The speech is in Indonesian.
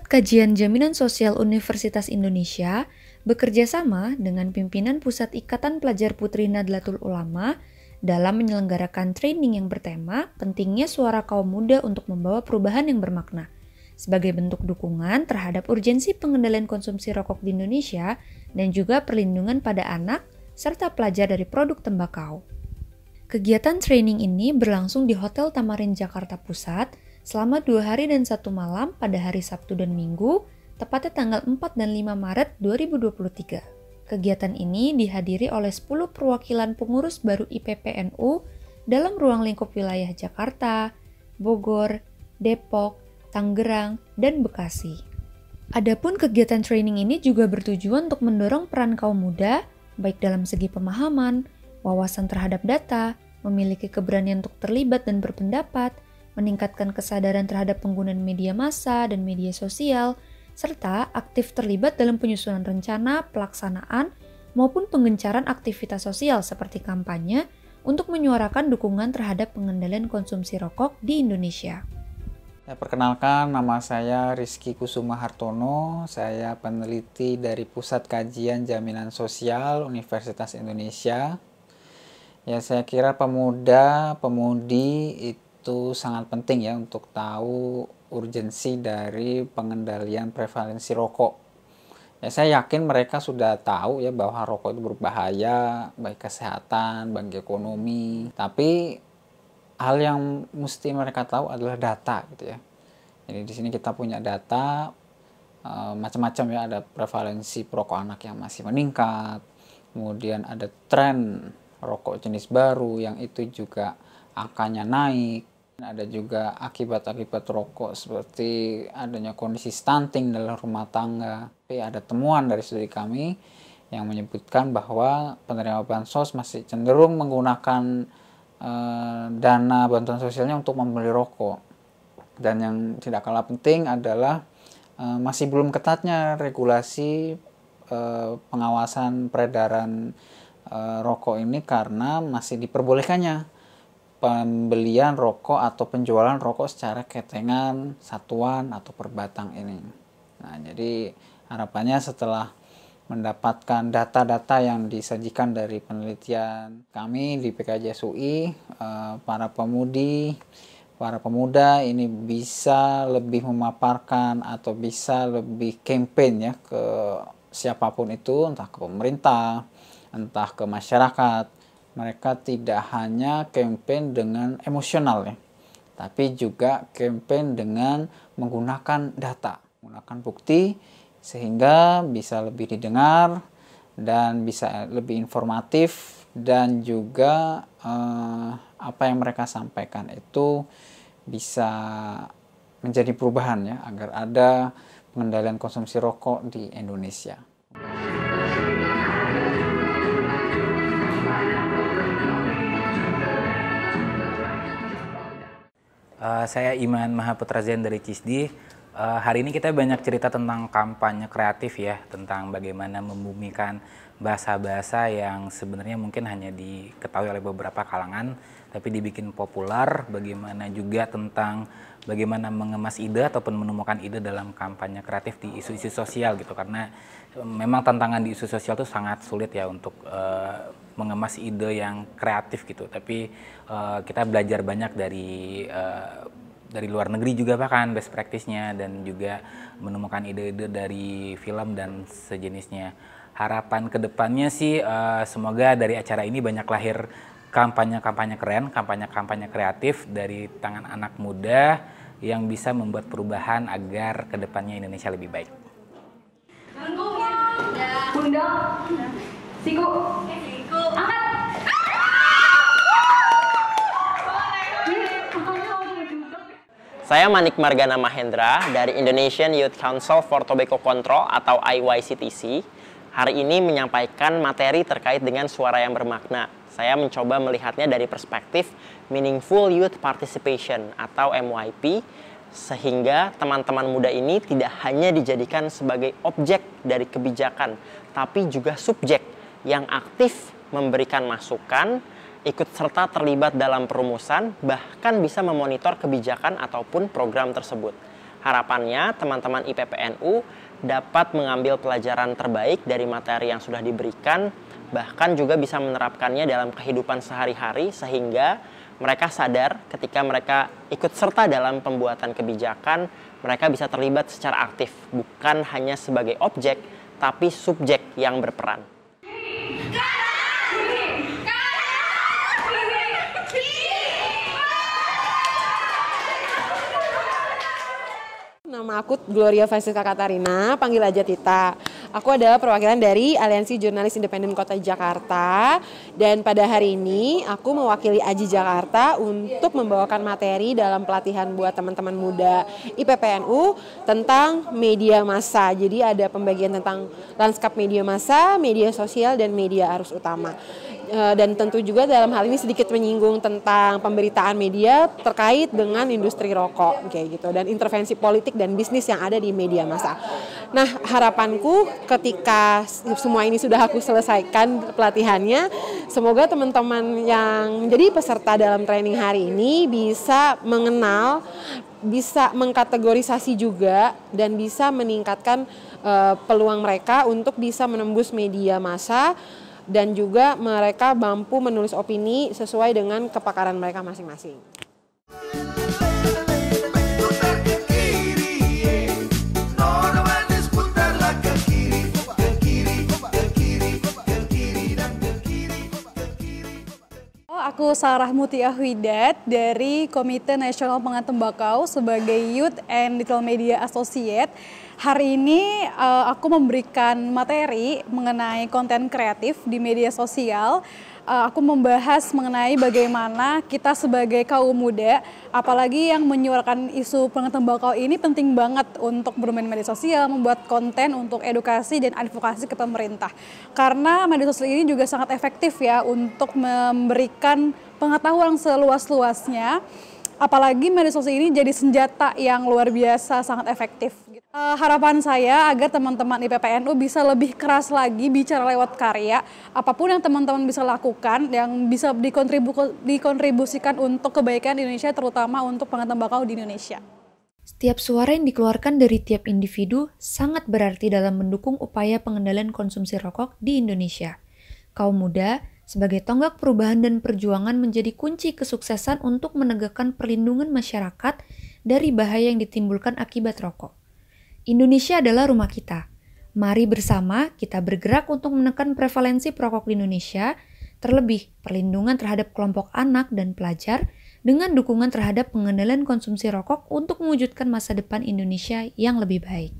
Kajian Jaminan Sosial Universitas Indonesia bekerja sama dengan pimpinan Pusat Ikatan Pelajar Putri Nahdlatul Ulama dalam menyelenggarakan training yang bertema pentingnya suara kaum muda untuk membawa perubahan yang bermakna sebagai bentuk dukungan terhadap urgensi pengendalian konsumsi rokok di Indonesia dan juga perlindungan pada anak serta pelajar dari produk tembakau. Kegiatan training ini berlangsung di Hotel Tamarin Jakarta Pusat selama 2 hari dan 1 malam pada hari Sabtu dan Minggu, tepatnya tanggal 4 dan 5 Maret 2023. Kegiatan ini dihadiri oleh 10 perwakilan pengurus baru IPPNU dalam ruang lingkup wilayah Jakarta, Bogor, Depok, Tangerang, dan Bekasi. Adapun kegiatan training ini juga bertujuan untuk mendorong peran kaum muda, baik dalam segi pemahaman, wawasan terhadap data, memiliki keberanian untuk terlibat dan berpendapat, meningkatkan kesadaran terhadap penggunaan media massa dan media sosial, serta aktif terlibat dalam penyusunan rencana, pelaksanaan, maupun pengencaran aktivitas sosial seperti kampanye untuk menyuarakan dukungan terhadap pengendalian konsumsi rokok di Indonesia. Perkenalkan, nama saya Rizky Kusuma Hartono, saya peneliti dari Pusat Kajian Jaminan Sosial Universitas Indonesia. Ya, saya kira pemuda-pemudi itu sangat penting ya untuk tahu urgensi dari pengendalian prevalensi rokok. Ya, saya yakin mereka sudah tahu ya bahwa rokok itu berbahaya bagi kesehatan, bagi ekonomi. Tapi hal yang mesti mereka tahu adalah data gitu ya. Jadi di sini kita punya data macam-macam ya, ada prevalensi perokok anak yang masih meningkat, kemudian ada tren rokok jenis baru yang itu juga angkanya naik. Ada juga akibat-akibat rokok seperti adanya kondisi stunting dalam rumah tangga. Tapi ada temuan dari studi kami yang menyebutkan bahwa penerima bansos masih cenderung menggunakan dana bantuan sosialnya untuk membeli rokok. Dan yang tidak kalah penting adalah masih belum ketatnya regulasi pengawasan peredaran rokok ini karena masih diperbolehkannya pembelian rokok atau penjualan rokok secara ketengan, satuan atau per batang ini. Nah, jadi harapannya setelah mendapatkan data-data yang disajikan dari penelitian kami di PKJSUI, para pemudi, para pemuda ini bisa lebih memaparkan atau bisa lebih campaign ya ke siapapun itu, entah ke pemerintah, entah ke masyarakat. Mereka tidak hanya campaign dengan emosional ya, tapi juga campaign dengan menggunakan data, menggunakan bukti, sehingga bisa lebih didengar dan bisa lebih informatif, dan juga apa yang mereka sampaikan itu bisa menjadi perubahan ya, agar ada pengendalian konsumsi rokok di Indonesia. Saya Iman Mahaputra Zain dari CISDI. Hari ini kita banyak cerita tentang kampanye kreatif ya, tentang bagaimana membumikan bahasa-bahasa yang sebenarnya mungkin hanya diketahui oleh beberapa kalangan, tapi dibikin populer. Bagaimana juga tentang bagaimana mengemas ide ataupun menemukan ide dalam kampanye kreatif di isu-isu sosial gitu, karena memang tantangan di isu sosial itu sangat sulit ya untuk mengemas ide yang kreatif gitu. Tapi kita belajar banyak dari luar negeri juga, bahkan best practice-nya, dan juga menemukan ide-ide dari film dan sejenisnya. Harapan kedepannya sih semoga dari acara ini banyak lahir kampanye-kampanye keren, kampanye-kampanye kreatif dari tangan anak muda yang bisa membuat perubahan agar kedepannya Indonesia lebih baik. Bunda, siku, angkat. Saya Manik Margana Mahendra dari Indonesian Youth Council for Tobacco Control atau IYCTC. Hari ini menyampaikan materi terkait dengan suara yang bermakna. Saya mencoba melihatnya dari perspektif Meaningful Youth Participation atau MYP, sehingga teman-teman muda ini tidak hanya dijadikan sebagai objek dari kebijakan, tapi juga subjek yang aktif memberikan masukan, ikut serta terlibat dalam perumusan, bahkan bisa memonitor kebijakan ataupun program tersebut. Harapannya teman-teman IPPNU dapat mengambil pelajaran terbaik dari materi yang sudah diberikan, bahkan juga bisa menerapkannya dalam kehidupan sehari-hari sehingga mereka sadar ketika mereka ikut serta dalam pembuatan kebijakan, mereka bisa terlibat secara aktif, bukan hanya sebagai objek, tapi subjek yang berperan. Nama aku Gloria Francisca Katarina, panggil aja Tita. Aku adalah perwakilan dari Aliansi Jurnalis Independen Kota Jakarta. Dan pada hari ini aku mewakili AJI Jakarta untuk membawakan materi dalam pelatihan buat teman-teman muda IPPNU tentang media massa. Jadi ada pembagian tentang lanskap media massa, media sosial, dan media arus utama. Dan tentu juga dalam hal ini sedikit menyinggung tentang pemberitaan media terkait dengan industri rokok kayak gitu dan intervensi politik dan bisnis yang ada di media massa. Nah, harapanku ketika semua ini sudah aku selesaikan pelatihannya, semoga teman-teman yang menjadi peserta dalam training hari ini bisa mengenal, bisa mengkategorisasi juga dan bisa meningkatkan peluang mereka untuk bisa menembus media massa. Dan juga mereka mampu menulis opini sesuai dengan kepakaran mereka masing-masing. Aku Sarah Mutia Hwidat dari Komite Nasional Penganut Tembakau sebagai Youth and Digital Media Associate. Hari ini aku memberikan materi mengenai konten kreatif di media sosial. Aku membahas mengenai bagaimana kita sebagai kaum muda, apalagi yang menyuarakan isu penganut tembakau ini penting banget untuk bermain media sosial, membuat konten untuk edukasi dan advokasi ke pemerintah. Karena media sosial ini juga sangat efektif ya untuk memberikan pengetahuan seluas-luasnya. Apalagi media sosial ini jadi senjata yang luar biasa, sangat efektif. Harapan saya agar teman-teman IPPNU bisa lebih keras lagi bicara lewat karya. Apapun yang teman-teman bisa lakukan, yang bisa dikontribusikan untuk kebaikan Indonesia, terutama untuk penganut tembakau di Indonesia. Setiap suara yang dikeluarkan dari tiap individu sangat berarti dalam mendukung upaya pengendalian konsumsi rokok di Indonesia. Kaum muda sebagai tonggak perubahan dan perjuangan menjadi kunci kesuksesan untuk menegakkan perlindungan masyarakat dari bahaya yang ditimbulkan akibat rokok. Indonesia adalah rumah kita. Mari bersama kita bergerak untuk menekan prevalensi perokok di Indonesia, terlebih perlindungan terhadap kelompok anak dan pelajar dengan dukungan terhadap pengendalian konsumsi rokok untuk mewujudkan masa depan Indonesia yang lebih baik.